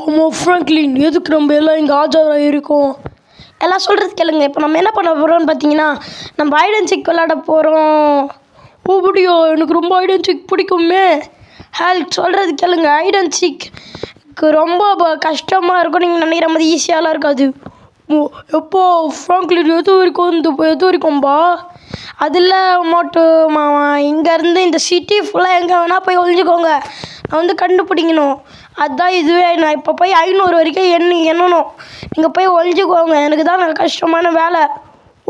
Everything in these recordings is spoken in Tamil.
ஆமாம் ஃப்ராங்க்லின், எதுக்கு நம்ம எல்லாம் இங்கே ஆஜராக இருக்கோம்? எல்லாம் சொல்கிறது கேளுங்க. இப்போ நம்ம என்ன பண்ண போகிறோம்னு பார்த்தீங்கன்னா, நம்ம ஹைட் அண்ட் சீக் விளையாட போகிறோம். அப்படியா? எனக்கு ரொம்ப ஹைட் அண்ட் சீக் பிடிக்குமே. சொல்கிறது கேளுங்க. ஹைட் அண்ட் சீக்கு ரொம்ப கஷ்டமாக இருக்கும். நீங்கள் நினைக்கிற மாதிரி ஈஸியாலாம் இருக்காது. எப்போ ஃப்ராங்க்லின் எது வரைக்கும்பா? அதில் மோட்டு மாமா இங்கேருந்து இந்த சிட்டி ஃபுல்லாக எங்கே வேணால் போய் ஒழிஞ்சிக்கோங்க. நான் வந்து கண்டுபிடிக்கணும். அதுதான் இதுவே. நான் இப்போ போய் 500 வரைக்கும் எண்ணணும். நீங்கள் போய் ஒழிஞ்சிக்கோங்க. எனக்கு தான் கஷ்டமான வேலை.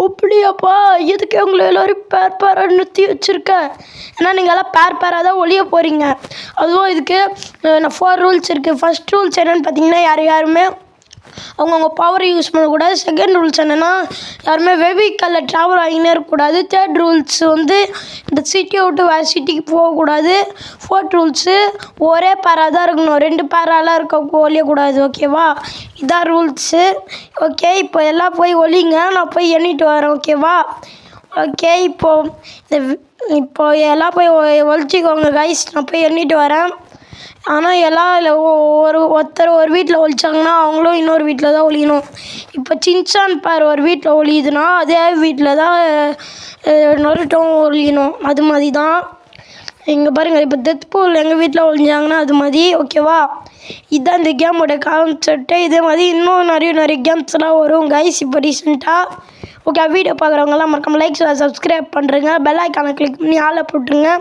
அப்படியாப்பா? எதுக்கு உங்களை எல்லோரும் பேராக நிறுத்தி வச்சுருக்கேன்? ஏன்னா நீங்கள் எல்லாம் பேராக தான் ஒழிய போகிறீங்க. அதுவும் இதுக்கு 4 ரூல்ஸ் இருக்குது. ஃபர்ஸ்ட் ரூல்ஸ் என்னென்னு பார்த்தீங்கன்னா, யாருமே அவங்கவுங்க பவரை யூஸ் பண்ணக்கூடாது. செகண்ட் ரூல்ஸ் என்னென்னா, யாருமே வெஹிக்கலில் ட்ராவல் ஆகினே இருக்கக்கூடாது. தேர்ட் ரூல்ஸ் வந்து இந்த சிட்டியை விட்டு வேறு சிட்டிக்கு போகக்கூடாது. ஃபோர்த் ரூல்ஸு ஒரே பேராக தான் இருக்கணும். 2 பேராலாம் ஒழியக்கூடாது. ஓகேவா? இதான் ரூல்ஸு. ஓகே, இப்போ எல்லாம் போய் ஒழிங்க. நான் போய் எண்ணிட்டு வரேன். ஓகேவா? ஓகே, இப்போ எல்லாம் போய் ஒழிச்சிக்கோங்க கைஸ். நான் போய் எண்ணிட்டு வரேன். ஆனால் எல்லாம் இல்லை, ஒருத்தர் ஒரு வீட்டில் ஒழிச்சாங்கன்னா அவங்களும் இன்னொரு வீட்டில் தான் ஒழியணும். இப்போ சின்சான் பேர் ஒரு வீட்டில் ஒழியுதுன்னா அதே வீட்டில் தான் நொருட்டும் ஒழியணும். அது மாதிரி தான் இங்கே பாருங்கள். இப்போ டெத்பூல் எங்கள் வீட்டில் ஒழிஞ்சாங்கன்னா அது மாதிரி. ஓகேவா? இதுதான் இந்த கேமோட கான்செப்ட்டு. இதே மாதிரி இன்னும் நிறைய கேம்ஸ்லாம் வரும் கைஸ் இப்போ ரீசெண்டாக. ஓகே, வீடியோ பார்க்குறவங்கலாம் மறக்காம லைக் சப்ஸ்கிரைப் பண்ணுறேங்க. பெல் ஐக்கானை கிளிக் பண்ணி ஆளை போட்டுருங்க.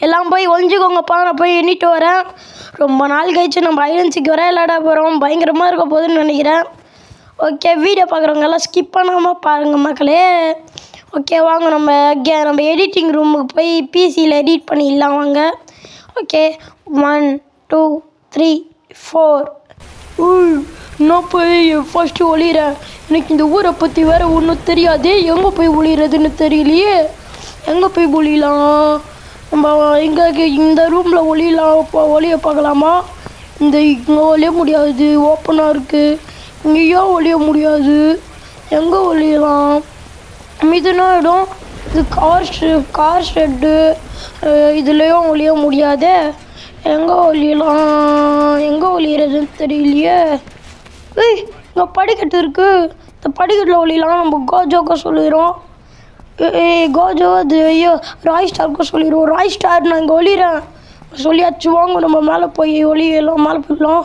எல்லாம் போய் ஒழிஞ்சிக்கோங்கப்பா. நான் போய் எண்ணிட்டு வரேன். ரொம்ப நாள் கழிச்சு நம்ம ஹைட் அண்ட் சீக் வர விளையாட போகிறோம். பயங்கரமாக இருக்க போகுதுன்னு நினைக்கிறேன். ஓகே, வீடியோ பார்க்குறவங்க எல்லாம் ஸ்கிப் பண்ணாமல் பாருங்கள் மக்களே. ஓகே, வாங்க நம்ம எடிட்டிங் ரூமுக்கு போய் பிசியில் எடிட் பண்ணிடலாம் வாங்க. ஓகே, 1 2 3 4. நான் போய் ஃபஸ்ட்டு ஒழிகிறேன். எனக்கு இந்த ஊரை பற்றி வேறு ஒன்றும் தெரியாது. எங்கே போய் ஒழிகிறதுன்னு தெரியலையே. எங்கே போய் ஒழியலாம்? நம்ம இங்கே இந்த ரூமில் ஒழிய பார்க்கலாமா? இங்கே ஒழிய முடியாது, ஓப்பனாக இருக்குது. இங்கேயும் ஒழிய முடியாது. எங்கே ஒழியலாம்? மிதுனா இடம் இது கார் ஷெட்டு. இதுலேயும் ஒழிய முடியாது. எங்கே ஒழிகிறதுன்னு தெரியலையே. இங்கே படிக்கட்டு இருக்குது. இந்த படிக்கட்டில் ஒழியலாம். நம்ம கோஜோக்க சொல்லிடுறோம். கோஜோ அது ஐயோ ராய் ஸ்டாருக்கு சொல்லிடுவோம். ராய் ஸ்டார் நான் இங்கே ஒழிகிறேன் சொல்லியாச்சு. வாங்க நம்ம மேலே போய் ஒழியலாம். மேலே போயிடலாம்.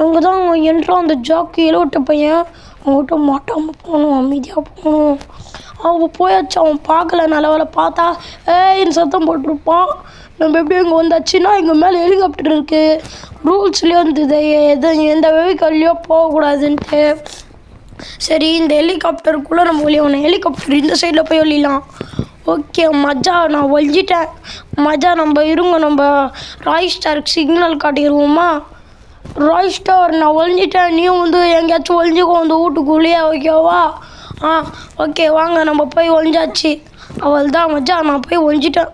இங்கே தான் என்றால் அந்த ஜாக்கு இளவட்ட பையன். அவங்ககிட்ட மாட்டாமல் போகணும், அமைதியாக போகணும். அவன் போயாச்சு. அவன் பார்க்கல. நல்ல வேலை பார்த்தா என் சத்தம் போட்டிருப்பான். நம்ம எப்படி இங்கே வந்தாச்சுன்னா எங்கள் மேலே ஹெலிகாப்டர் இருக்குது. ரூல்ஸ்லேயே இருந்தது எந்த வெஹிக்கல்லையோ போகக்கூடாதுன்ட்டு. சரி, இந்த ஹெலிகாப்டருக்குள்ளே நம்ம ஒழியணும். ஹெலிகாப்டர் இந்த சைடில் போய் ஒழியலாம். ஓகே மஜா, நான் ஒழிஞ்சிட்டேன். மஜா, நம்ம ராய் ஸ்டாருக்கு சிக்னல் காட்டிடுவோமா? ராய் ஸ்டார், நான் ஒழிஞ்சிட்டேன். நீயும் வந்து எங்கேயாச்சும் ஒழிஞ்சிக்கோ அந்த வீட்டுக்குள்ளேயே. ஓகேவா? ஓகே, வாங்க நம்ம போய் ஒழிஞ்சாச்சு. அவள் தான் மஜா, நான் போய் ஒழிஞ்சிட்டேன்.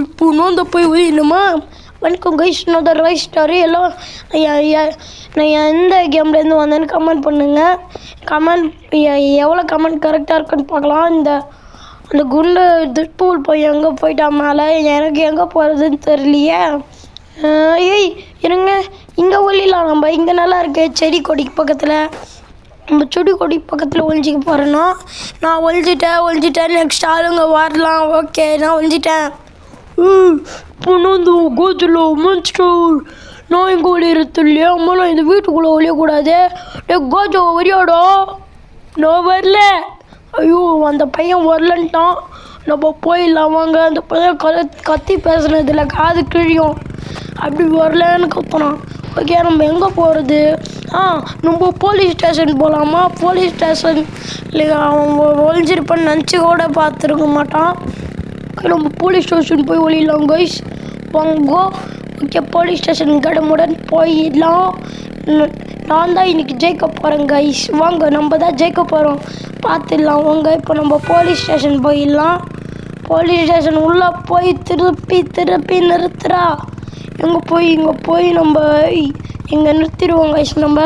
இப்போ நோந்த போய் ஒழியணுமா? வணக்கம் கைஸ், நான் தான் ராய் ஸ்டாரு. எல்லாம் நான் எந்த கேம்லேருந்து வந்தேன்னு கமெண்ட் பண்ணுங்கள். எவ்வளோ கமெண்ட் கரெக்டாக இருக்குன்னு பார்க்கலாம். அந்த குண்டு டெட்பூல் போய் எங்கே போயிட்டான் மேலே. எனக்கு எங்கே போகிறதுன்னு தெரியலையே. இருங்க, இங்கே ஒழியலாம். நம்ம இங்கே நல்லா இருக்கு. செடி கொடிக்கு பக்கத்தில். நம்ம செடி கொடி பக்கத்தில் ஒழிஞ்சிக்க போகிறேன்னா நான் ஒழிஞ்சிட்டேன். நெக்ஸ்ட் ஆளுங்க வரலாம். ஓகே, நான் ஒழிஞ்சிட்டேன். இப்போ வந்து கோஜில் மான்ஸ்டர். நான் எங்கே ஒழியறது இல்லையா? அம்மா, நான் இந்த வீட்டுக்குள்ளே ஒழியக்கூடாது. கோஜோ வரியாடா? நான் வரல. ஐயோ, அந்த பையன் வரலன்ட்டான். நம்ம போயிடலாம் வாங்க. அந்த பையன் கத்தி பேசுனதில் காது கிழியும். அப்படி வரலன்னு கத்துனான். ஓகே, நம்ம எங்கே போகிறது? நம்ம போலீஸ் ஸ்டேஷன் போகலாமா? போலீஸ் ஸ்டேஷன் அவன் ஒழிஞ்சிருப்பான்னு நினச்சி கூட பார்த்துருக்க மாட்டான். நம்ம போலீஸ் ஸ்டேஷன் போய் ஒழியலாம் கைஸ். வாங்கோ. ஓகே, போலீஸ் ஸ்டேஷன் கடமுடன் போயிடலாம். நான் தான் இன்றைக்கி ஜெயிக்க போகிறேன் கைஸ். வாங்க, நம்ம தான் ஜெயிக்க போகிறோம். பார்த்துடலாம் வாங்க. இப்போ நம்ம போலீஸ் ஸ்டேஷன் போயிடலாம். போலீஸ் ஸ்டேஷன் உள்ளே போய் திருப்பி நிறுத்துறா. இங்கே போய் நம்ம இங்கே நிறுத்திடுவோம் கைஸ். நம்ம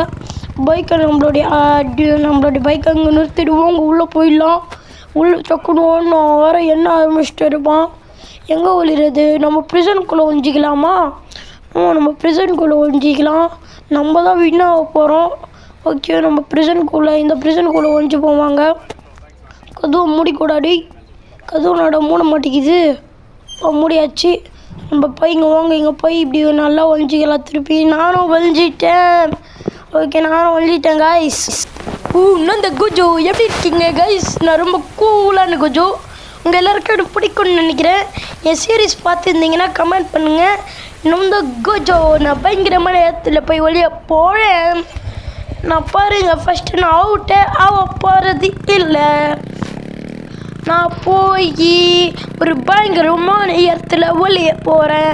பைக்கை நம்மளுடைய பைக்கை இங்கே நிறுத்திடுவோம். இங்கே உள்ளே போயிடலாம். உள்ளே சக்கணும். நான் வேறு என்ன ஆரம்பிச்சுட்டு இருப்பான். எங்கே ஒழிகிறது? நம்ம ப்ரிசனுக்குள்ளே ஒழிஞ்சிக்கலாமா? நம்ம ப்ரிசனுக்குள்ளே ஒழிஞ்சிக்கலாம். நம்ம தான் வின் ஆக போகிறோம். ஓகே, நம்ம இந்த ப்ரிசனுக்குள்ளே ஒழிஞ்சு போவாங்க. கதவை மூடிக்கூடாடி, கதவு நட மூட மாட்டேங்குது. மூடியாச்சு. நம்ம போய் இங்கே வாங்க, இங்கே போய் இப்படி நல்லா ஒழிஞ்சிக்கலாம். திருப்பி நானும் ஒழிஞ்சிட்டேன். ஓகே, நானும் ஒழிஞ்சிட்டேன் கைஸ். இந்த குஜோ எப்படி இருக்கீங்க கைஸ்? நான் ரொம்ப கூலான குஜோ. உங்கள் எல்லாருக்கும் எனக்கு பிடிக்கும்னு நினைக்கிறேன். என் சீரீஸ் பார்த்துருந்தீங்கன்னா கமெண்ட் பண்ணுங்கள். இந்த குஜோ நான் பயங்கரமான இடத்துல போய் வெளியே போகிறேன். நான் பாருங்கள், ஃபஸ்ட்டு நான் அவுட்டே ஆக போகிறது இல்லை. நான் போய் ஒரு பயங்கரமான இடத்துல வெளியே போகிறேன்.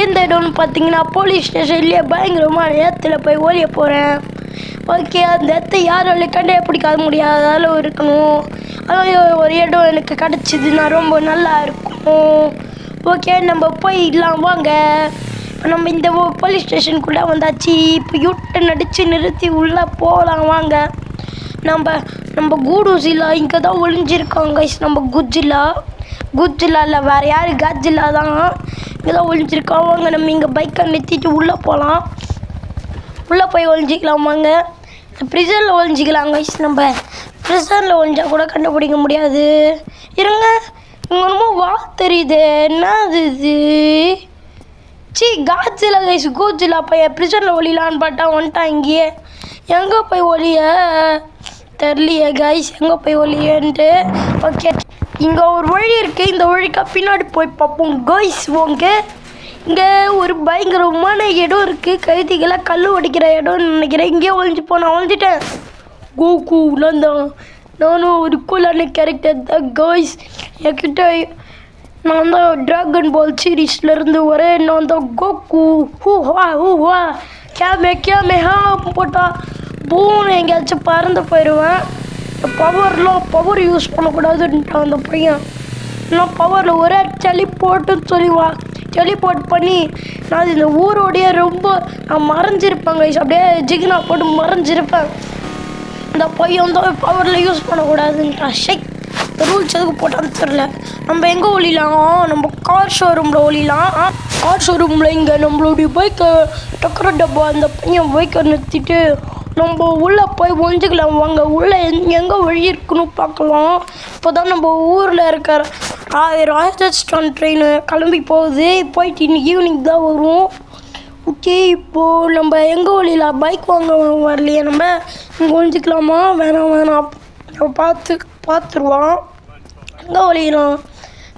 எந்த இடம்னு பார்த்தீங்கன்னா போலீஸ் ஸ்டேஷன்லேயே பயங்கரமான இடத்துல போய் வெளியே போகிறேன். ஓகே, அந்த இடத்த யாராலையும் கண்டுபிடிக்காத முடியாத இருக்கணும். அதாவது ஒரு இடம் எனக்கு கிடச்சிதுன்னா ரொம்ப நல்லா இருக்கும். ஓகே, நம்ம போயிடலாம் வாங்க. நம்ம இந்த போலீஸ் ஸ்டேஷனுக்குள்ளே வந்தாச்சு. இப்போ யூட்டன் அடித்து நிறுத்தி உள்ளே போகலாம் வாங்க. நம்ம கூடுசிலா இங்கே தான் ஒழிஞ்சிருக்காங்க கைஸ். நம்ம குஜிலா இல்லை, வேறு யார்? கஜிலா தான் இங்கே தான் ஒழிஞ்சிருக்காங்க. வாங்க, நம்ம இங்கே பைக்கை நிறுத்திட்டு உள்ளே போகலாம். உள்ளே போய் ஒழிஞ்சிக்கலாம் வாங்க. ப்ரிசனில் ஒழிஞ்சிக்கலாம் கைஸ். நம்ம ப்ரிசனில் ஒழிஞ்சா கூட கண்டுபிடிக்க முடியாது. இருங்க, இங்கே ரொம்ப தெரியுது. என்னது இது? காஜிலா கைஸ், கூஜிலா பையன் ப்ரிசனில் ஒழிலான்னு பார்த்தா வந்துட்டான். இங்கேயே எங்கே போய் ஒழிய தெரியலையே கைஸ், எங்கே போய் ஒழியன்ட்டு. ஓகே, இங்கே ஒரு வழி இருக்குது. இந்த வழிக்கா பின்னாடி போய் பார்ப்போம் கைஸ். இங்கே ஒரு பயங்கரமான இடம் இருக்குது. கைதிகளை கல் உடைக்கிற இடம்னு நினைக்கிறேன். இங்கேயே ஒழிஞ்சிட்டேன். கோகு நானும் ஒரு கூலான கேரக்டர் தான் கைஸ். என்கிட்ட நான் தான் ட்ராகன் பால் சீரீஸ்லேருந்து வரேன். நான் தான் கோகு. ஹூஹா கேமே போட்டால் பூனை எங்கேயாச்சும் பறந்து போயிடுவேன். பவர் யூஸ் பண்ணக்கூடாதுன்ட்டான் அந்த பையன். நான் பவரில் ஒரே டெலிபோர்ட்டுன்னு டெலிபோர்ட் பண்ணி நான் இந்த ஊரோடைய ரொம்ப நான் மறைஞ்சிருப்பேன் கைஸ். அப்படியே ஜிகினா போட்டு மறைஞ்சிருப்பேன். இந்த பையன் தான் பவரில் யூஸ் பண்ணக்கூடாதுன்ட்டான். ரூல்ஸ் எதுக்கு போட்டான்னு தெரில. நம்ம எங்கே ஒழிலாம்? நம்ம கார் ஷோரூமில் ஒழிலாம். கார் ஷோரூமில் இங்கே நம்மளுடைய பைக்கை டக்கர டப்பா அந்த பையன் பைக்கை நிறுத்திட்டு நம்ம உள்ளே போய் ஒழிஞ்சிக்கலாம் வாங்க. உள்ளே எங்கே வழி இருக்குன்னு பார்க்கலாம். இப்போ தான் நம்ம ஊரில் இருக்கிற ராஜஸ்தான் ட்ரெயின் கிளம்பி போயிட்டு இன்னைக்கு ஈவினிங் தான் வரும். ஓகே, இப்போது நம்ம எங்கே ஒழிலாம்? பைக் வாங்க வரலையே. நம்ம இங்கே ஒழிஞ்சிக்கலாமா? வேணாம் நம்ம பார்த்துருவான். எங்கே ஒழிலாம்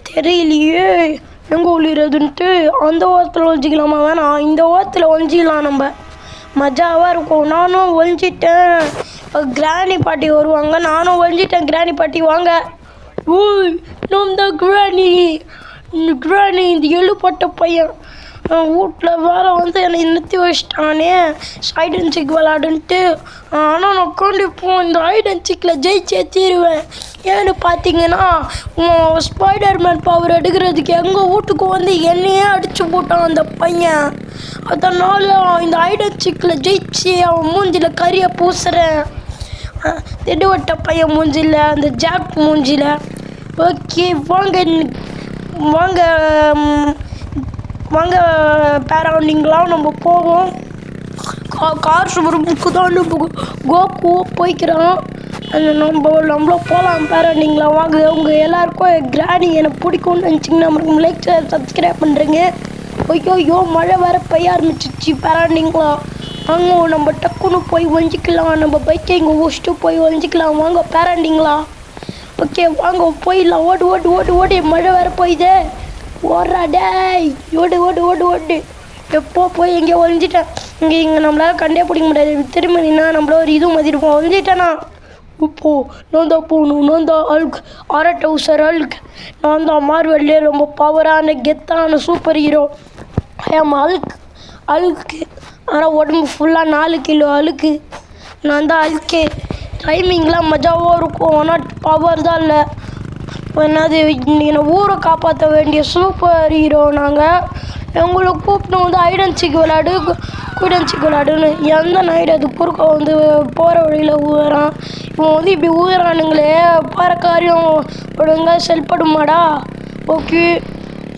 தெரியலையே. எங்கே ஒழிறதுன்ட்டு அந்த ஓரத்தில் ஒழிஞ்சிக்கலாமா? வேணாம், இந்த ஓரத்தில் ஒழிஞ்சிக்கலாம். நம்ம மஜாவாக இருக்கும். நானும் ஒழிஞ்சிட்டேன். கிராணி பாட்டி வருவாங்க. நானும் ஒழிஞ்சிட்டேன். கிராணி பாட்டி வாங்க. நான் தான் கிராணி. இந்த எழுப்பட்ட பையன் வீட்டில் வேறு என்னை நிறுத்தி வச்சிட்டானே ஹைட் அண்ட் சீக் விளாடுன்ட்டு. ஆனால் நான் கண்டிப்பாக இந்த ஹைட் அண்ட் சீக்கில் ஜெயிச்சே தீருவேன். ஏன்னு பார்த்தீங்கன்னா ஸ்பைடர்மேன் பவர் எடுக்கிறதுக்கு எங்கள் வீட்டுக்கு என்னையே அடித்து போட்டான் அந்த பையன். அதனால் இந்த ஹைட் அண்ட் சீக்கில் ஜெயிச்சு அவன் மூஞ்சில் கறியை பூசுகிறேன். திடுவட்ட பையன் மூஞ்சில், அந்த ஜாக் மூஞ்சில். ஓகே, வாங்க பேரவுண்டிங்கெலாம் நம்ம போவோம். கார் ஷோரூமுக்கு தான் கோகு போய்க்கிறோம். நம்மளும் போகலாம் பேரவுண்டிங்கெலாம் வாங்க. உங்கள் எல்லாருக்கும் கிராணி எனக்கு பிடிக்கும்னு நினச்சிங்கன்னா நம்மளுக்கு லைக் சப்ஸ்கிரைப் பண்ணுறீங்க. ஐயோ மழை வேறு பெய்ய ஆரம்பிச்சிச்சு. பேரவுண்டிங்கெலாம் வாங்க, நம்ம டக்குன்னு போய் ஒழிஞ்சிக்கலாம். நம்ம பைக்கை இங்கே ஒழிச்சிட்டு போய் ஒழிஞ்சிக்கலாம் வாங்க பேரவுண்டிங்கெலாம். ஓகே, வாங்க போயிடலாம். ஓடு மழை வேறு போயிதே. ஓடுறா டேய், ஓடு. எப்போ போய் எங்கேயோ ஒழிஞ்சிட்டேன். இங்கே நம்மளால் கண்டே பிடிக்க முடியாது. திரும்ப நின்னா நம்மள ஒரு இது மதிருப்போம். ஒழிஞ்சிட்டேனா? இப்போ நான் தான் போகணும். நான் தான் அல்க். நான் தான் மார்வெல்லே ரொம்ப பவரான கெத்தான சூப்பர் ஹீரோ. அல்க்கு. ஆனால் உடம்பு ஃபுல்லாக 4 கிலோ அழுக்கு. நான் தான் அல்கே. டைமிங்லாம் மஜாவாக இருக்கும். ஆனால் பவர் தான் இல்லை. என்னது, என்னை ஊரை காப்பாற்ற வேண்டிய சூப்பர் ஹீரோ நாங்கள். எங்களை கூப்பிட்டு ஹைட் அண்ட் சீக் விளாடுன்னு எந்த நைட் அது குறுக்க போகிற வழியில் ஊதுறான். இவன் இப்படி ஊதுறானுங்களே, போகிற காரியம் ஒழுங்கா செயல்படுமாடா? ஓகே,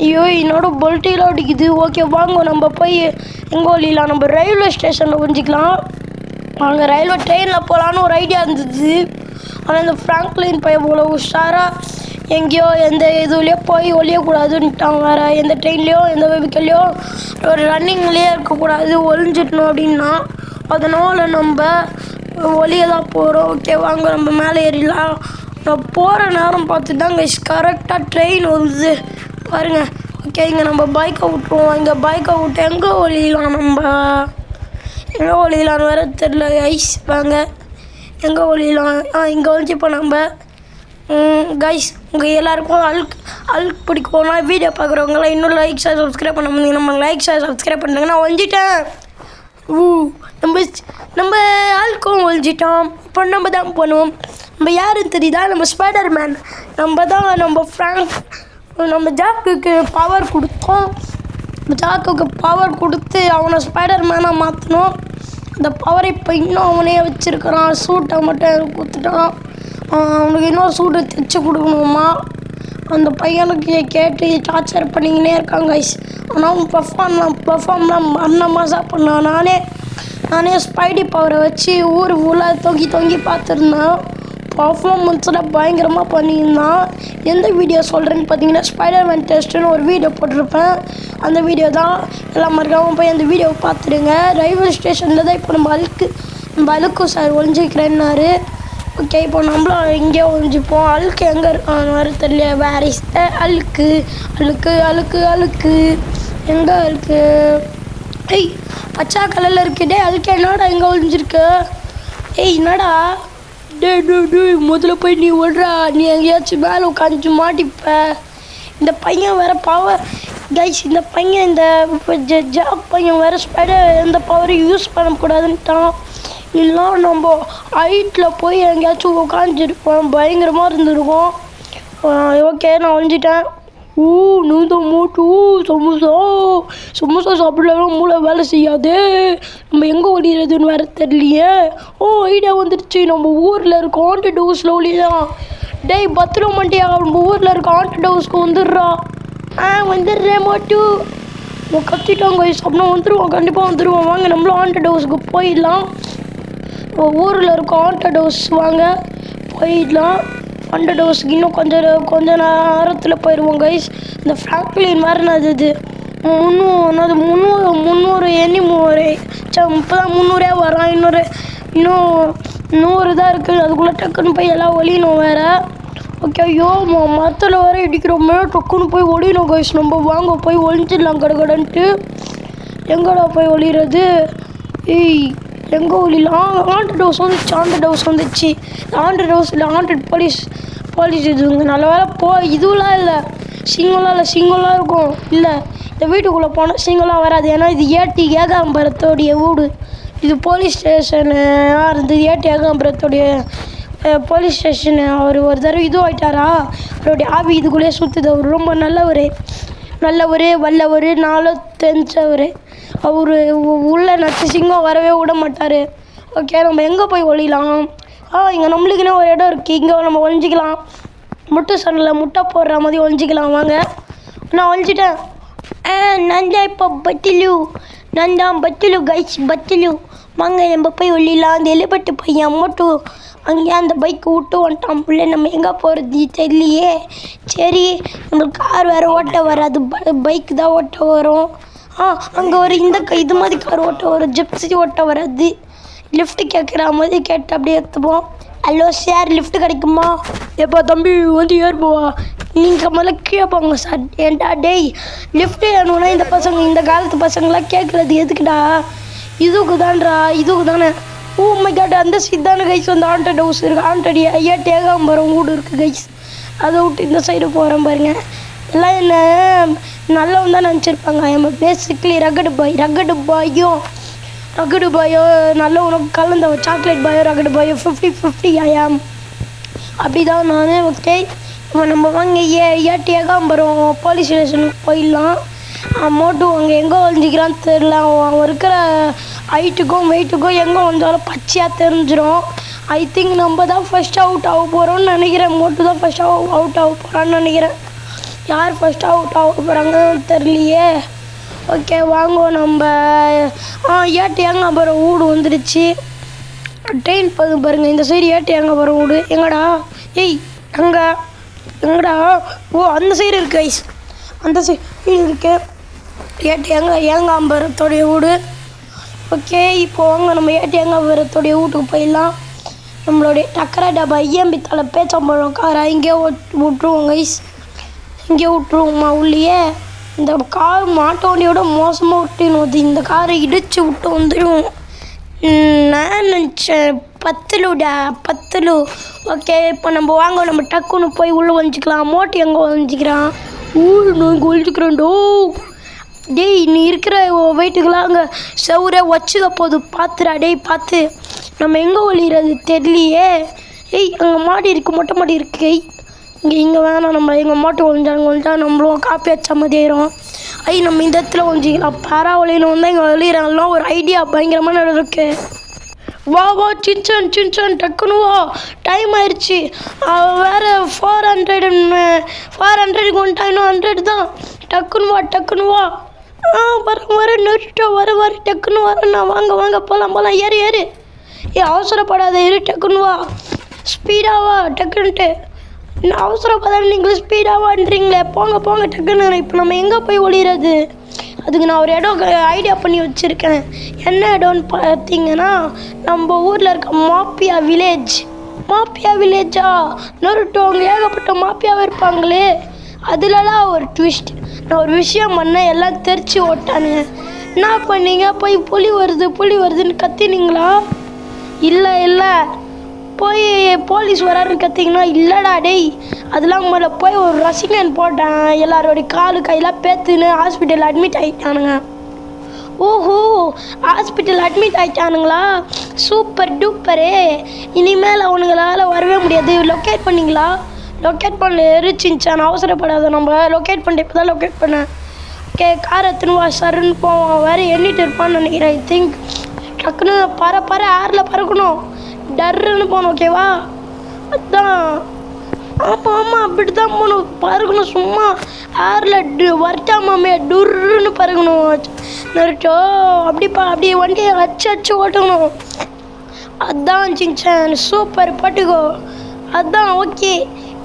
ஐயோ என்னோட பொல்ட்டிலாம் அடிக்குது. ஓகே வாங்க, நம்ம போய் எங்கே ஒளியலாம், நம்ம ரயில்வே ஸ்டேஷனில் ஒழிஞ்சிக்கலாம். அங்கே ரயில்வே ட்ரெயினில் போகலான்னு ஒரு ஐடியா இருந்தது. ஆனால் இந்த ஃப்ராங்க்லின் பையன் போல உஷாராக எங்கேயோ எந்த இதுலேயோ போய் ஒழியக்கூடாதுன்ட்டான். வேறு எந்த ட்ரெயின்லேயோ எந்த வெஹிக்கல்லையோ ஒரு ரன்னிங்லேயே இருக்கக்கூடாது, ஒழிஞ்சிடணும் அப்படின்னா. அதனால் நம்ம ஒளிய தான் போகிறோம். ஓகே வாங்க நம்ம மேலே ஏறிடலாம். நான் போகிற நேரம் பார்த்து தான் கைஸ் கரெக்டாக ட்ரெயின் வருது பாருங்கள். ஓகே இங்கே நம்ம பைக்கை விட்டுருவோம். இங்கே பைக்கை விட்டு எங்கே ஒழியலாம், நம்ம எங்கே ஒழியலான்னு வேறு தெரில கைஸ். வாங்க எங்கே ஒழியலாம், இங்கே வந்து இப்போ நம்ம கைஸ் உங்கள் எல்லாருக்கும் அல்க் பிடிக்கும்னா வீடியோ பார்க்குறவங்களாம் இன்னும் லைக் ஷேர் சப்ஸ்கிரைப் பண்ண முடியும். நம்ம லைக் ஷேர் சப்ஸ்கிரைப் பண்ணுறாங்க. நான் ஒழிஞ்சிட்டேன். நம்ம ஆளுக்கும் ஒழிஞ்சிட்டோம். இப்போ நம்ம தான் பண்ணுவோம். நம்ம யாருன்னு தெரியுதா, நம்ம ஸ்பைடர் மேன். நம்ம ஜாக்குக்கு பவர் கொடுத்தோம். ஜாக்குக்கு பவர் கொடுத்து அவனை ஸ்பைடர் மேனாக மாற்றணும். அந்த பவரை இப்போ இன்னும் அவனே வச்சுருக்கிறான். சூட்டை மட்டும் எனக்கு கொடுத்துட்டான். அவனுக்கு இன்னொரு சூட்டை தைச்சி கொடுக்கணுமா. அந்த பையனுக்கு கேட்டு டார்ச்சர் பண்ணிக்கினே இருக்காங்க கைஸ். ஆனால் அவன் பர்ஃபார்ம்லாம் அன்னமாசா பண்ணான். நானே ஸ்பைடி பவரை வச்சு ஊர் ஃபுல்லாக தொங்கி பார்த்துருந்தேன். பர்ஃபார்மன்ஸில் பயங்கரமாக பண்ணியிருந்தான். எந்த வீடியோ சொல்கிறேன்னு பார்த்தீங்கன்னா ஸ்பைடர் மேன் டெஸ்ட்டுன்னு ஒரு வீடியோ போட்டிருப்பேன். அந்த வீடியோ தான் எல்லாம் மறக்காமல் போய் அந்த வீடியோவை பார்த்துடுங்க. ரயில்வே ஸ்டேஷனில் தான் இப்போ நம்ம அழுக்கு சார் ஒழிஞ்சிக்கிறேன்னாரு. ஓகே இப்போ நம்மளும் எங்கேயோ ஒழிஞ்சிப்போம். அழுக்கு எங்கே இருக்கான்னு வர தெரியல. வேர் இஸ் த அழுக்கு எங்கே அழுக்கு? ஏய் பச்சா கலரில் இருக்குடே அழுக்கு. என்னடா எங்கே ஒழிஞ்சிருக்கு? ஏய் என்னடா டே முதல்ல போய் நீ விட்றா. நீ எங்கேயாச்சும் மேலே உட்காந்து மாட்டிப்ப. இந்த பையன் வேறு பவர் கைஸ். இந்த பையன் இந்த ஜாப் பையன் வேறு ஸ்பைடர் எந்த பவரையும் யூஸ் பண்ணக்கூடாதுன்ட்டான். இல்லை நம்ம ஹைட்டில் போய் எங்கேயாச்சும் உட்காந்துருப்போம். பயங்கரமாக இருந்திருக்கும். ஓகே நான் ஒழிஞ்சிட்டேன். நூந்த மூட்டு சமோசா சாப்பிடலாம். மூளை வேலை செய்யாது. நம்ம எங்கே ஒழிகிறதுன்னு வேறு தெரியலையே. ஐடியா வந்துடுச்சு. நம்ம ஊரில் இருக்க ஹாண்டட் ஹவுஸில் ஒழியலாம். டேய் பத்திரம் மாட்டியா, நம்ம ஊரில் இருக்க ஹாண்டட் ஹவுஸ்க்கு வந்துடுறா. வந்துடுறேன் மாட்டு. கத்திட்டாங்க அப்படின்னா வந்துடுவோம். கண்டிப்பாக வந்துடுவோம். வாங்க நம்மளும் ஹாண்டட் ஹவுஸுக்கு போயிடலாம். ஊரில் இருக்க ஹாண்டட் ஹவுஸ் வாங்க போயிடலாம். ஹாண்டட் ஹவுஸுக்கு இன்னும் கொஞ்ச நேரத்தில் போயிடுவோம் கைஸ். இந்த ஃப்ராங்க்லின் வேறு என்னது 300 எண்ணி 300 வரான். இன்னும் 100 தான் இருக்குது. அதுக்குள்ளே டக்குன்னு போய் எல்லாம் ஒழியணும் வேறு. ஓகே ஐயோ மரத்தில் வேறு இடிக்கிறோமே. டக்குன்னு போய் ஒழியணும் கைஸ். நம்ம வாங்க போய் ஒழிஞ்சிடலாம் கடன்ட்டு. எங்கடா போய் ஒழிகிறது? எங்கே ஒழியலாம்? ஹாண்டட் ஹவுஸ் வந்துச்சு. ஹாண்டட் ஹவுஸ் இல்லை, ஹாண்டட் போலீஸ் இதுங்க. நல்ல வேலை இதுவெலாம் இல்லை. சிங்கம்லாம் இருக்கும். இல்லை இந்த வீட்டுக்குள்ளே போனால் சிங்கம்லாம் வராது. ஏன்னா இது ஏகாம்பரத்தோடைய வீடு. இது போலீஸ் ஸ்டேஷனாக இருந்தது. ஏகாம்பரத்தோடைய போலீஸ் ஸ்டேஷனு. அவர் ஒரு தடவை ஆகிட்டாரா. அவருடைய ஆவி இதுக்குள்ளே சுற்றுது. அவர் ரொம்ப நல்லவர் வல்லவர் நாளும் தெரிஞ்சவர். அவர் உள்ள நச்சு சிங்கம் வரவே விட மாட்டார். ஓகே நம்ம எங்கே போய் ஒழியலாம்? இங்கே நம்மளுக்குன்னே ஒரு இடம் இருக்குது. இங்கே நம்ம ஒழிஞ்சிக்கலாம். முட்டை சண்டையில் முட்டை போடுற மாதிரி ஒழிஞ்சிக்கலாம். வாங்க நான் ஒழிஞ்சிட்டேன். நான் தான் இப்போ பத்திலு கைஸ் பத்திலு. வாங்க நம்ம போய் ஒழியலாம். அந்த எலிபட்டு பையன் மட்டும் அங்கேயே அந்த பைக்கு விட்டு வந்துட்டான் பிள்ளை. நம்ம எங்கே போகிறது தெரியலையே. சரி நம்மளுக்கு கார் வேறு ஓட்ட வராது. பைக்கு தான் ஓட்ட வரும். அங்கே ஒரு இது மாதிரி கார் ஓட்ட வரும். ஜிப்ஸி ஓட்ட வராது. லிஃப்ட்டு கேட்குற மாதிரி கேட்டு அப்படியே எடுத்துப்போம். ஹலோ சார் லிஃப்ட்டு கிடைக்குமா? எப்போ தம்பி வந்து ஏறுப்போவா? நீங்கள் முதல்ல கீழே போங்க சார். ஏன்டா டேய் லிஃப்ட்டு வேணும்னா இந்த காலத்து பசங்களாம் கேட்குறது எதுக்குடா? இதுக்கு தானே. மை காட் அந்த சைட் தானே கைஸ் வந்து ஹாண்டட் ஹவுஸ் இருக்குது. ஹாண்டட் ஏகாம்பரம் வீடு இருக்குது கைஸ். அதை விட்டு இந்த சைடு போகிறேன் பாருங்க. எல்லாம் என்ன நல்லவன் தான் நினச்சிருப்பாங்க. நம்ம பேசிக்லி ரகடு பாயோ நல்ல உனக்கு கலந்த சாக்லேட் பாயோ ரகடு பாயோ 50-50 ஐயாம் அப்படி தான் நான். ஓகே நம்ம வாங்க ஏகாம்பரம் போலீஸ் ஸ்டேஷனுக்கு போயிடலாம். மோட்டு அங்கே எங்கே ஒழிஞ்சிக்கிறான்னு தெரில. அவன் இருக்கிற ஹைட்டுக்கும் வெயிட்டுக்கும் எங்கே வந்தாலும் பச்சையாக தெரிஞ்சிடும். ஐ திங்க் நம்ம தான் ஃபஸ்ட் அவுட் ஆக போகிறோம்னு நினைக்கிறேன். மோட்டு தான் ஃபஸ்ட் அவுட் ஆக போகிறான்னு நினைக்கிறேன். யார் ஃபஸ்ட் அவுட் ஆக போகிறாங்கன்னு தெரியலையே. ஓகே வாங்க நம்ம ஏட்டியாங்கபுரம் வீடு வந்துடுச்சு. ட்ரெயின் பாருங்கள், இந்த சைடு ஏட்டியாங்கபுரம் வீடு. எங்கடா ஏய் அங்கே எங்கடா? ஓ அந்த சைடு இருக்குது ஐஸ், அந்த சைடு இருக்கு ஏங்காம்பரத்தோடைய வீடு. ஓகே இப்போ வாங்க நம்ம ஏட்டியாங்கபுரத்தோடைய வீட்டுக்கு போயிடலாம். நம்மளுடைய டக்கரை டப்பா ஐயம்பித்தால பேச்சம்பழம் காரை இங்கே விட்டுருவோம் கைஸ், இங்கே விட்டுருவோம்மா உள்ளே. இந்த கார் மாட்டு வண்டியோட மோசமாக விட்டுணும், இந்த காரை இடித்து விட்டு வந்துடும். நான் நினச்சேன் 10 லூ. ஓகே இப்போ நம்ம வாங்க நம்ம டக்குன்னு போய் உள்ளே ஒழிஞ்சிக்கலாம். மோட்டி எங்கே ஒழிஞ்சிக்கிறான்? நான் ஒழிஞ்சிக்கிறேன்டோ. டேய் நீ இருக்கிற வெயிட்டுக்கெல்லாம் அங்கே செவரே வச்சுக்க போது பார்த்துடா. டேய் பார்த்து, நம்ம எங்கே ஒழிகிறது தெரியலையே. ஏய் அங்கே மாடி இருக்குது, மொட்டை மாடி இருக்குது. இங்கே வேணாம், நம்ம எங்கள் மாட்டு ஒழிஞ்சா நம்மளும் காப்பி வச்ச மாதிரி ஆயிரும். நம்ம இந்த இடத்துல ஒழிஞ்சிக்கலாம். பரவாயில்லைன்னு வந்தால் இங்கே ஒழிகிறாங்கலாம் ஒரு ஐடியா பயங்கரமான இருக்கு. வா சின்சான் டக்குன்னு வா, டைம் ஆயிடுச்சு. வேறு 400க்கு வந்துட்டா, இன்னும் 100 தான். டக்குன்னு வா வர நிறுத்த வர டக்குன்னு வரேண்ணா. வாங்க போகலாம் ஏறு. அவசரப்படாத, இரு டக்குன்னு வா, ஸ்பீடாக வா டக்குன்ட்டு. நான் அவசரப்படாத, நீங்களும் ஸ்பீடாக வான்றீங்களே. போங்க டக்குன்னு. இப்போ நம்ம எங்கே போய் ஒழிகிறது? அதுக்கு நான் ஒரு இடம் ஐடியா பண்ணி வச்சுருக்கேன். என்ன இடம்னு பார்த்தீங்கன்னா, நம்ம ஊரில் இருக்க மாப்பியா வில்லேஜா நொருட்டோ. அங்கே ஏகப்பட்ட மாப்பியாவே இருப்பாங்களே, அதுலலாம் ஒரு ட்விஸ்ட். நான் ஒரு விஷயம் பண்ணேன், எல்லாம் தெரிச்சு ஓட்டானுங்க. என்ன பண்ணீங்க? போய் புலி வருதுன்னு கத்தினீங்களா? இல்லை போய் போலீஸ் வராருன்னு கத்திங்கன்னா, இல்லைடா டேய் அதெல்லாம் முதல்ல போய் ஒரு ரசிகன் போட்டேன். எல்லாரோடைய காலு கையெல்லாம் பேத்துன்னு ஹாஸ்பிட்டல் அட்மிட் ஆகிட்டானுங்க. ஓஹோ ஹாஸ்பிட்டல் அட்மிட் ஆகிட்டானுங்களா? சூப்பர் டூப்பரே. இனிமேல் அவனுங்களால் வரவே முடியாது. லொக்கேட் பண்ணிங்களா? லொக்கேட் பண்ணல, எரிச்சின்ச்சான். அவசரப்படாத, நம்ம லொக்கேட் பண்ணிட்டு இப்போ தான் லொக்கேட் பண்ணேன். ஓகே காரை எடுத்துன்னு வா, சருன்னு போவான். வேறு எண்ணிட்டு இருப்பான்னு நினைக்கிறேன். ஐ திங்க் டக்குன்னு பற ஏரில் பறக்கணும், டர்ன்னு போகணும். ஓகேவா? அதுதான் ஆமாம் அப்படி தான் போகணும், பறக்கணும். சும்மா ஏரில் வரட்டாமே டுர்ன்னு பறக்கணும். நறுட்டோ அப்படி வண்டியை அச்சு ஓட்டணும். அதுதான் சின்சான், சூப்பர் பட்டுக்கோ. அதுதான் ஓகே.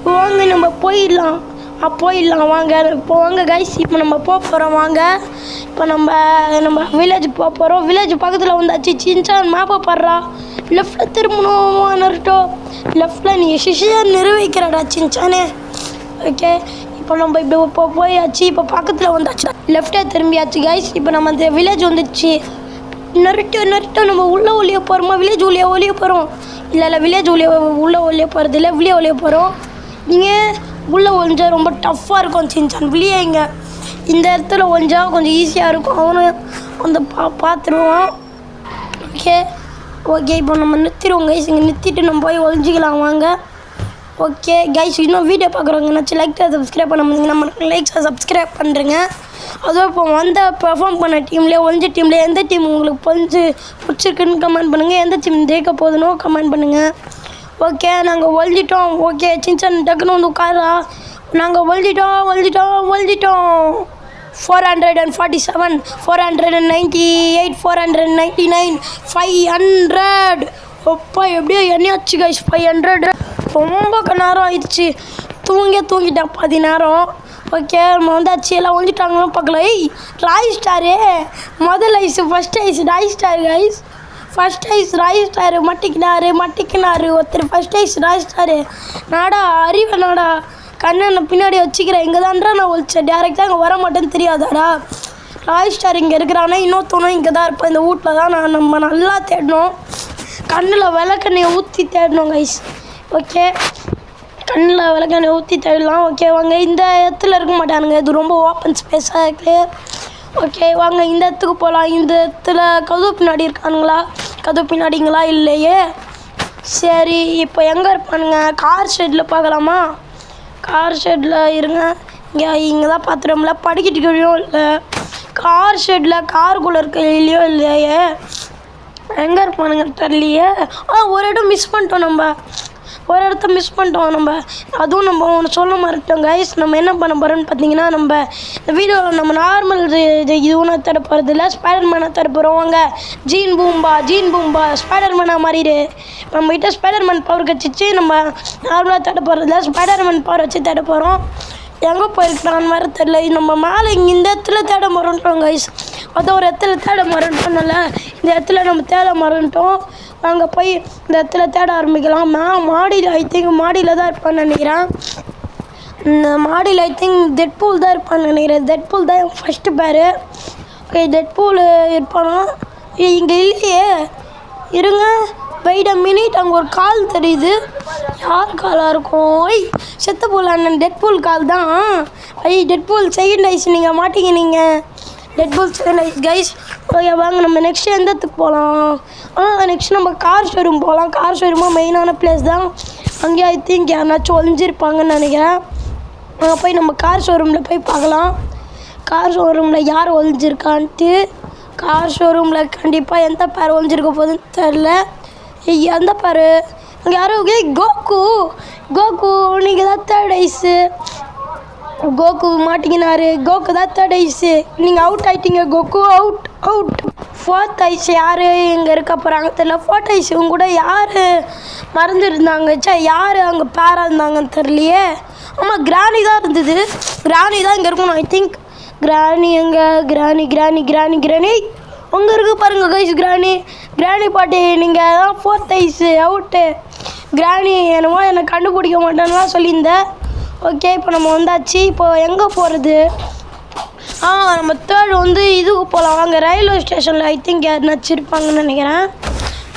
வாங்க நம்ம போயிடலாம் வாங்க. இப்போ வாங்க கைஸ், இப்போ நம்ம போகிறோம் வாங்க. இப்போ நம்ம வில்லேஜுக்கு போகிறோம். வில்லேஜ் பக்கத்தில் வந்தாச்சு. சின்சான் மேப்பை பாடுறா. லெஃப்டில் திரும்பணும் நருட்டோ. லெஃப்டில் நீ சிஷியாக நிர்வகிக்கிறடா சின்சானே. ஓகே இப்போ நம்ம இப்படி போயாச்சு. இப்போ பக்கத்தில் வந்தாச்சு, லெஃப்டே திரும்பியாச்சு கைஸ். இப்போ நம்ம அந்த வில்லேஜ் வந்துடுச்சு. நருட்டோ நம்ம உள்ளே ஒளிய போகிறோமா? வில்லேஜ் ஒளிய போகிறோம். இல்லை வில்லேஜ் உள்ளே ஒளிய போகிறது இல்லை, வெளியே ஒளிய போகிறோம். நீங்கள் உள்ளே ஒழிஞ்சா ரொம்ப டஃப்பாக இருக்கும் சின்சான். வெளியே இங்கே இந்த இடத்துல ஒழிஞ்சா கொஞ்சம் ஈஸியாக இருக்கும். அவனும் வந்து பார்த்துருவான். ஓகே இப்போ நம்ம நிறுத்திடுவோம் கைஸ். இங்கே நிறுத்திட்டு நம்ம போய் ஒழிஞ்சிக்கலாம் வாங்க. ஓகே கைஸ், இன்னும் வீடியோ பார்க்குறவங்க நினச்சி சப்ஸ்கிரைப் பண்ண முடியுங்க. நம்ம சப்ஸ்கிரைப் பண்ணுறேங்க. அதுவும் இப்போ பெர்ஃபார்ம் பண்ண டீம்லேயே ஒழிஞ்ச டீம்லேயே எந்த டீம் உங்களுக்கு பிடிச்சிருக்குன்னு கமெண்ட் பண்ணுங்கள். எந்த டீம் ஜெயிக்க போகுதுன்னு கமெண்ட் பண்ணுங்கள். ஓகே நாங்கள் ஒழிஞ்சிட்டோம். ஓகே சின்சான் டக்குன்னு வந்து உட்காரா. நாங்கள் ஒழிஞ்சிட்டோம். 447, 498, 499, 500. அப்பா எப்படியோ எண்ணியாச்சு கைஸ். 500 ரொம்ப நேரம் ஆயிடுச்சு. தூங்கிட்டேன் 10 நேரம். ஓகே நம்ம வந்தாச்சு. எல்லாம் ஒழிஞ்சிட்டாங்களும் பார்க்கல. ராய் ஸ்டாரு முதல் ஐஸு, ஃபஸ்ட் ஐஸ் ராய் ஸ்டார் கைஸ். ஃபஸ்ட் ஐஸ் ராய் ஸ்டாரு மட்டிக்கினாரு ஒருத்தர். ஃபஸ்ட் ஐஸ் ராய் ஸ்டாரு. நாடா அறிவேனாடா, கண்ணனை பின்னாடி வச்சுக்கிறேன். இங்கே தான்டா நான் ஒழிச்சேன். டேரெக்டாக அங்கே வர மாட்டேன்னு தெரியாதாடா. ராய் ஸ்டார் இங்கே இருக்கிறானா, இன்னொருத்தவனும் இங்கே தான் இருப்பேன். இந்த வீட்டில் தான் நம்ம நல்லா தேடணும். கண்ணில் விளக்கெண்ணையை ஊற்றி தேடணும் கைஸ். ஓகே கண்ணில் விளக்கெண்ணையை ஊற்றி தேடலாம். ஓகே வாங்க, இந்த இடத்துல இருக்க மாட்டானுங்க, இது ரொம்ப ஓப்பன் ஸ்பேஸாக இருக்குது. ஓகே வாங்க இந்த இடத்துக்கு போகலாம். இந்த இடத்துல கதவு பின்னாடி இருக்கானுங்களா? கதவு பின்னாடிங்களா? இல்லையே. சரி இப்போ எங்கே இருப்பானுங்க? கார் ஷெட்டில் பார்க்கலாமா? கார் ஷெட்டில் இருங்க. இங்கே தான் பார்த்துட்டோம்ல. படிக்கட்டுக்கையும் இல்லை. கார் ஷெட்டில் காருக்குள்ளே இருக்கையிலையோ இல்லையே. எங்கே இருப்பானுங்க தெரியலையே. ஒரு இடம் மிஸ் பண்ணிட்டோம் நம்ம. ஒரு இடத்த மிஸ் பண்ணிட்டோம் நம்ம. அதுவும் நம்ம ஒன்று சொல்ல மறட்டோம் கைஸ். நம்ம என்ன பண்ண போகிறோம்னு பார்த்தீங்கன்னா, நம்ம இந்த வீடியோவில் நம்ம நார்மல் இது ஒன்றும் தேட போகிறது இல்லை, ஸ்பைடர்மேனை தேட போகிறோம். வாங்க ஜீன் பூம்பா ஸ்பைடர்மேனாக மாறிடு. நம்மகிட்ட ஸ்பைடர்மேன் பவர் கட்சிச்சு நம்ம நார்மலாக தேட போகிறது இல்லை, ஸ்பைடர்மேன் பவர் வச்சு தேட போகிறோம். எங்கே போயிருக்கிறான்னு வேறு தெரியல. நம்ம மேலே இங்கே இந்த இடத்துல தேட மறந்துட்டோம் கைஸ். அதான் ஒரு இடத்துல தேட மறந்துட்டோம்ல, இந்த இடத்துல நம்ம தேட மறந்துட்டோம். அங்கே போய் இந்த இடத்துல தேட ஆரம்பிக்கலாம். மாடியில் ஐ திங்க் மாடியில் தான் இருப்பான்னு நினைக்கிறேன். இந்த மாடியில் ஐ திங்க் டெட்பூல் தான் இருப்பான்னு நினைக்கிறேன். டெட்பூல் தான் என் ஃபஸ்ட்டு பேர். ஓகே டெட்பூல் இருப்பானா? இங்கே இல்லையே, இருங்க வெயிட் அ மினிட். அங்கே ஒரு கால் தெரியுது. யார் காலாக இருக்கும்? செத்து போல் அண்ணன் டெட்பூல் கால் தான். டெட்பூல் செகண்ட் ஐஸ் நீங்கள் மாட்டிங்க. நீங்கள் Deadpool second is guys. Okay வாங்க நம்ம நெக்ஸ்ட் எந்த இடத்துக்கு போகலாம்? நெக்ஸ்ட் நம்ம கார் ஷோரூம் போகலாம். கார் ஷோரூமாக மெயினான பிளேஸ் தான். அங்கேயே ஐ திங்க் யாருனாச்சும் ஒழிஞ்சிருப்பாங்கன்னு நினைக்கிறேன். அங்கே போய் நம்ம கார் ஷோரூமில் போய் பார்க்கலாம். கார் ஷோரூமில் யார் ஒழிஞ்சிருக்கான்ட்டு. கார் ஷோரூமில் கண்டிப்பாக எந்த பேர் ஒழிஞ்சிருக்க போகுதுன்னு தெரில. எந்த பேர் அங்கே யாரும்? கோகு நீங்கள் தான் தேர்ட் ஐஸு. கோகு மாட்டிக்கினாரு. கோகு தான் தேர்ட் ஐஸு. நீங்கள் அவுட் ஆகிட்டீங்க. Goku out. ஃபோர்த் ஐஸ் யார் இங்கே இருக்க போகிறாங்க தெரியல. ஃபோர்த் ஐஸ் இவங்க கூட யார் மறந்துருந்தாங்க? யார் அங்கே பேராக இருந்தாங்கன்னு தெரியலையே. ஆமாம் கிராணி தான் இருந்தது. கிராணி தான் இங்கே இருக்கணும் ஐ திங்க். கிராணி எங்கே? கிராணி அங்கே இருக்குது பாருங்கள் கைஸ். கிராணி பாட்டி நீங்கள் தான் ஃபோர்த் ஐஸு அவுட்டு. கிராணி என்னமோ என்னை கண்டுபிடிக்க மாட்டேன்னுலாம் சொல்லியிருந்தேன். ஓகே இப்போ நம்ம வந்தாச்சு. இப்போ எங்கே போகிறது? நம்ம தேர்ட் இதுக்கு போகலாம். வாங்க ரயில்வே ஸ்டேஷனில் ஐ திங்க் யாருனாச்சும் இருப்பாங்கன்னு நினைக்கிறேன்.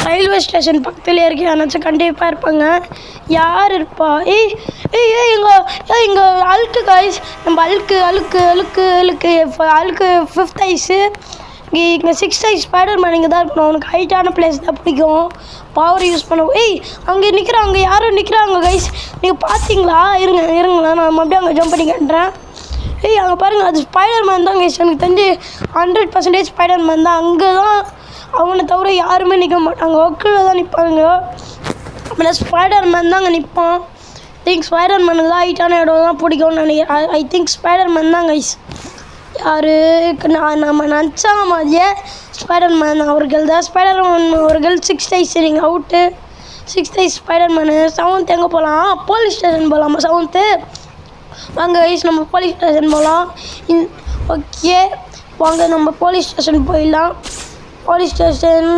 ரயில்வே ஸ்டேஷன் பக்கத்துலேயே இருக்கு. யாராச்சும் கண்டிப்பாக இருப்பாங்க. யார் இருப்பா? இங்கே அழுக்கு கைஸ். நம்ம அழுக்கு ஃபிஃப்த் ஐஸு. இங்கே சிக்ஸ்த் ஐஸ் ஸ்பைடர்மேன் இங்கே தான் இருக்கணும். அவனுக்கு ஹைட்டான பிளேஸ் தான் பிடிக்கும். பவர் யூஸ் பண்ண. அங்கே நிற்கிறாங்க. யாரும் நிற்கிறாங்க கைஸ். நீங்கள் பார்த்தீங்களா? இருங்களா நான் அப்படியே அங்கே ஜம்ப் பண்ணி கட்டுறேன். அங்கே பாருங்கள், அது ஸ்பைடர்மேன் தான் கைஸ். எனக்கு தெரிஞ்சு 100% ஸ்பைடர்மேன் தான். அங்கே தான் அவனை தவிர யாருமே நிற்க மாட்டாங்க. கீழே தான் நிற்பாங்க. அப்புறம் ஸ்பைடர்மேன் தான் அங்கே நிற்பான். ஸ்பைடர்மேனுக்கு தான் ஹைட்டான இடம் தான் பிடிக்கும்னு நினைக்கிறேன். ஐ திங்க் ஸ்பைடர்மேன் தான் கைஸ். யார் நம்ம நினச்சா மாதிரியே ஸ்பைடர்மேன் அவர்கள் தான். ஸ்பைடர்மேன் அவர்கள் சிக்ஸ்த் ஐஸ் நீங்கள் out. Sixth is Spiderman. Seventh எங்கே போகலாம்? போலீஸ் ஸ்டேஷன் போகலாமா? செவன்த்து வாங்க ஐஸ் நம்ம போலீஸ் ஸ்டேஷன் போகலாம். ஓகே வாங்க நம்ம போலீஸ் ஸ்டேஷன் போயிடலாம். போலீஸ் ஸ்டேஷன்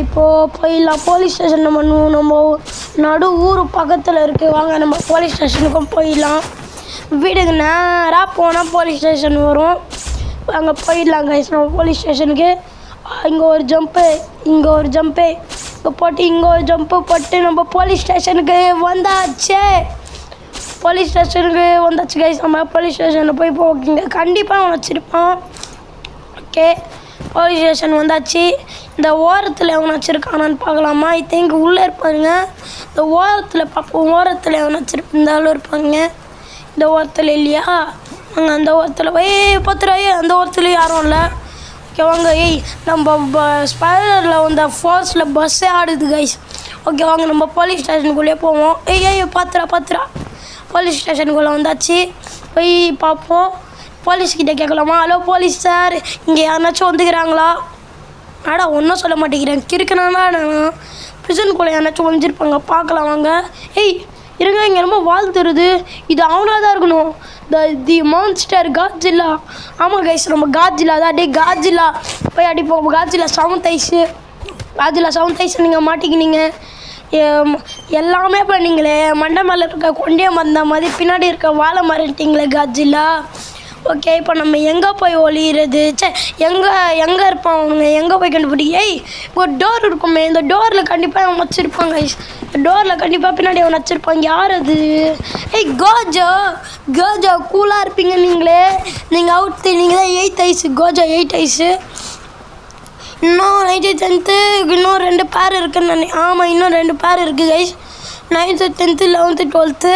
இப்போது போயிடலாம். போலீஸ் ஸ்டேஷன் நம்ம நடு ஊர் பக்கத்தில் இருக்குது. வாங்க நம்ம போலீஸ் ஸ்டேஷனுக்கும் போயிடலாம். வீடுக்கு நேராக போனால் போலீஸ் ஸ்டேஷன் வரும். அங்கே போயிடலாம் கைஸ் நம்ம போலீஸ் ஸ்டேஷனுக்கு. இங்கே ஒரு ஜம்ப்பு இங்கே போட்டு இங்கே ஒரு ஜம்ப்பு போட்டு நம்ம போலீஸ் ஸ்டேஷனுக்கு வந்தாச்சு. கைஸ். நம்ம போலீஸ் ஸ்டேஷனில் போய் இங்கே கண்டிப்பாக அவன் வச்சுருப்பான். ஓகே போலீஸ் ஸ்டேஷன் வந்தாச்சு. இந்த ஓரத்தில் எவன் வச்சுருக்கானான்னு பார்க்கலாமா? ஐ திங்க் உள்ளே இருப்பாங்க. இந்த ஓரத்தில் பார்ப்போம். ஓரத்தில் எவன் வச்சுருந்தாலும் இருப்பாங்க. இந்த ஓரத்தில் இல்லையா? அங்கே அந்த ஓரத்தில் பத்துருவாயே. அந்த ஓரத்துலேயும் யாரும் இல்லை. ஓகே வாங்க நம்ம ஸ்பைடரில் வந்த ஃபோர்ஸில் பஸ்ஸே ஆடுது கைஸ். ஓகே வாங்க நம்ம போலீஸ் ஸ்டேஷனுக்குள்ளேயே போவோம். பத்துரா போலீஸ் ஸ்டேஷனுக்குள்ளே வந்தாச்சு. போய் பார்ப்போம். போலீஸ்கிட்ட கேட்கலாமா? ஹலோ போலீஸ் சார், இங்கே யாருனாச்சும் வந்துக்கிறாங்களா? ஒன்றும் சொல்ல மாட்டேங்கிறேன். கிறுக்கனானா ப்ரிசனுக்குள்ளே யாருனாச்சும் வந்துருப்பாங்க. பார்க்கலாம் வாங்க. இருங்க இங்கே ரொம்ப வாழ்த்துருது. இது அவனாக தான் இருக்கணும். தி மான்ஸ்டர் காட்ஜில்லா. ஆமாம் கைஸ் நம்ம காட்ஜில்லா தான். காட்ஜில்லா போய் அடிப்போம். காட்ஜில்லா செவன்த் ஐஸ் நீங்கள் மாட்டிக்கினீங்க. எல்லாமே பண்ணீங்களே. மண்டை மேலே இருக்க கொண்டே மந்த மாதிரி பின்னாடி இருக்க வாழை மரட்டிங்களே காட்ஜில்லா. ஓகே இப்போ நம்ம எங்கே போய் ஒளியிறது? எங்கே இருப்பான் அவனுங்க? எங்கே போய் கண்டுபிடிக்க? ஒரு டோர் இருக்குமே. இந்த டோரில் கண்டிப்பாக அவன் வச்சுருப்பாங்க. டோரில் கண்டிப்பாக பின்னாடி அவன் வச்சுருப்பாங்க. யார் அது? கோஜோ கூலாக இருப்பீங்க நீங்களே. நீங்கள் அவுட். நீங்கள் தான் 8th ஐஸு. Gojo 8 ice. இன்னும் 9th 10th இன்னும் 2 பேர் இருக்குன்னு ஆமாம் இன்னும் 2 பேர் இருக்குது guys. 9th 10th 11th 12th.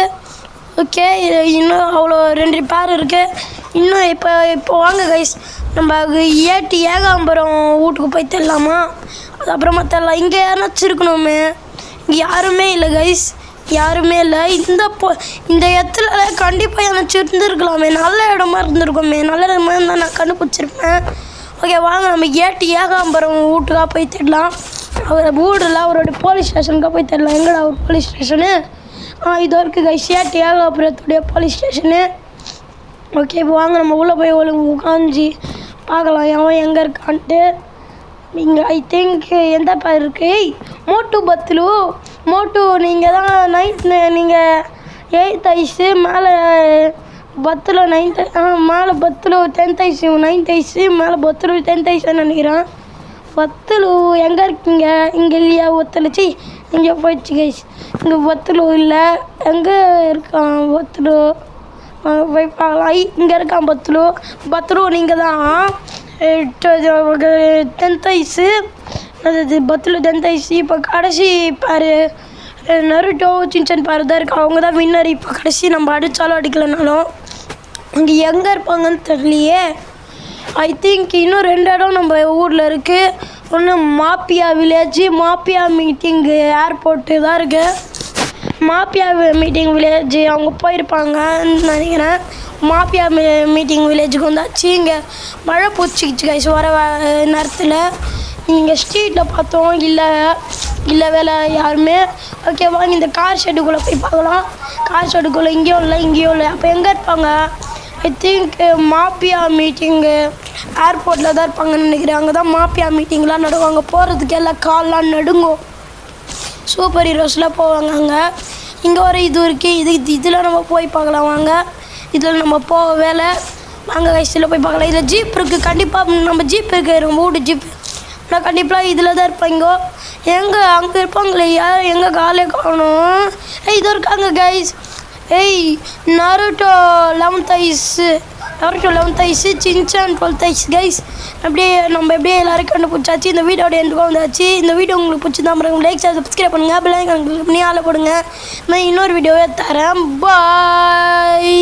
Okay இன்னும் அவ்வளோ 2 பேர் இருக்குது. இன்னும் இப்போ வாங்க கைஸ் நம்ம ஏகாம்பரம் வீட்டுக்கு போய் தெரியலாமா? அது அப்புறமா தெரியலாம். இங்கே யாருனாச்சும் இருக்கணுமே. இங்கே யாருமே இல்லை கைஸ். யாருமே இல்லை. இந்த இடத்துல கண்டிப்பாக எனக்கு இருந்திருக்கலாமே, நல்ல இடமா இருந்திருக்கோமே, நல்ல இடமா இருந்தால் நான் கண்டுபிடிச்சிருப்பேன். ஓகே வாங்க நம்ம ஏகாம்பரம் வீட்டுக்காக போய் தேடலாம். அவர் வீடில் அவரோட போலீஸ் ஸ்டேஷனுக்காக போய் தேடலாம். எங்கடா அவர் போலீஸ் ஸ்டேஷனு? இது வரைக்கும் கைஸ் ஏகாம்பரத்துடைய போலீஸ் ஸ்டேஷனு. ஓகே இப்போ வாங்க நம்ம உள்ளே போய் உட்காந்து பார்க்கலாம் அவன் எங்கே இருக்கான்ட்டு. நீங்கள் ஐ திங்க் எந்த பேர் இருக்கு? மோட்டு நீங்கள் தான் 9th, நீங்கள் 8th ஐஸு மேலே பத்தில் 9th, மேலே பத்தில் 10th ஐஸு 9th ஐஸு மேலே பத்தில் 10th ஐஸுன்னு நினைக்கிறேன். பத்துலு எங்கே இருக்கீங்க? இங்கே இல்லையா? ஒத்துழைச்சி இங்கே போயிடுச்சு கைஸ். இங்கே பத்துலு இல்லை, எங்கே இருக்கான் பத்துலு? போய் பார்க்கலாம். இங்கே இருக்கான் பத்துலு நீங்கள் தான் 10th ஐஸு, அது பத்துலு 10th ஐஸு. இப்போ கடைசி பாரு நருட்டோ சின்சன் பாரு தான் இருக்கா, அவங்க தான் வின்னர். இப்போ கடைசி நம்ம அடித்தாலும் அடிக்கலைனாலும் இங்கே எங்கே இருப்பாங்கன்னு தெரியலையே. ஐ திங்க் இன்னும் 2 இடம் நம்ம ஊரில் இருக்குது. ஒன்று மாப்பியா வில்லேஜ், மாப்பியா மீட்டிங்கு ஏர்போர்ட்டு தான் இருக்குது. மாப்பியா மீட்டிங் வில்லேஜ் அவங்க போயிருப்பாங்கன்னு நினைக்கிறேன். மாப்பியா மீட்டிங் வில்லேஜுக்கு வந்தாச்சு. இங்கே மழை பூச்சிக்கிச்சு கைஸ் வர நேரத்தில். இங்கே ஸ்ட்ரீட்டில் பார்த்தோம், இல்லை வேலை யாருமே. ஓகே வாங்க இந்த கார் ஷெட்டுக்குள்ளே போய் பார்க்கலாம். கார் ஷெட்டுக்குள்ளே இங்கேயும் இல்லை. அப்போ எங்கே இருப்பாங்க? ஐ திங்க் மாப்பியா மீட்டிங்கு ஏர்போர்ட்டில் தான் இருப்பாங்கன்னு நினைக்கிறேன். அங்கே தான் மாப்பியா மீட்டிங்லாம் நடுவாங்க. போகிறதுக்கு எல்லாம் கால்லாம் நடுங்கும். சூப்பர் ஹீரோஸ்லாம் போவாங்க அங்கே. இங்கே ஒரு இது இருக்குது, இதில் நம்ம போய் பார்க்கலாம் வாங்க. இதில் நம்ம வேலை வாங்க வயசில் போய் பார்க்கலாம். இதில் ஜீப் இருக்குது, கண்டிப்பாக நம்ம ஜீப் இருக்குது, நம்ம வீட்டு ஜீப். ஆனால் கண்டிப்பாக இதில் தான் இருப்பாங்க. எங்கே அங்கே இருப்பாங்களே, யார் எங்கே காலே காணும்? இது இருக்காங்க guys. Naruto 11th is, Shinchan 12th is guys. நம்ம எப்படியே எல்லாரும் கண்டுபிடிச்சாச்சு. இந்த வீடியோட எண்டுக்கும் வந்தாச்சு. இந்த வீடியோ உங்களுக்கு பிடிச்சிருந்தா பாருங்க, லைக் சப்ஸ்கிரைப் பண்ணுங்கள், பெல் ஐகான் கிளிக் பண்ணி ஆளை போடுங்க. நான் இன்னொரு வீடியோவே தரேன். பாய்.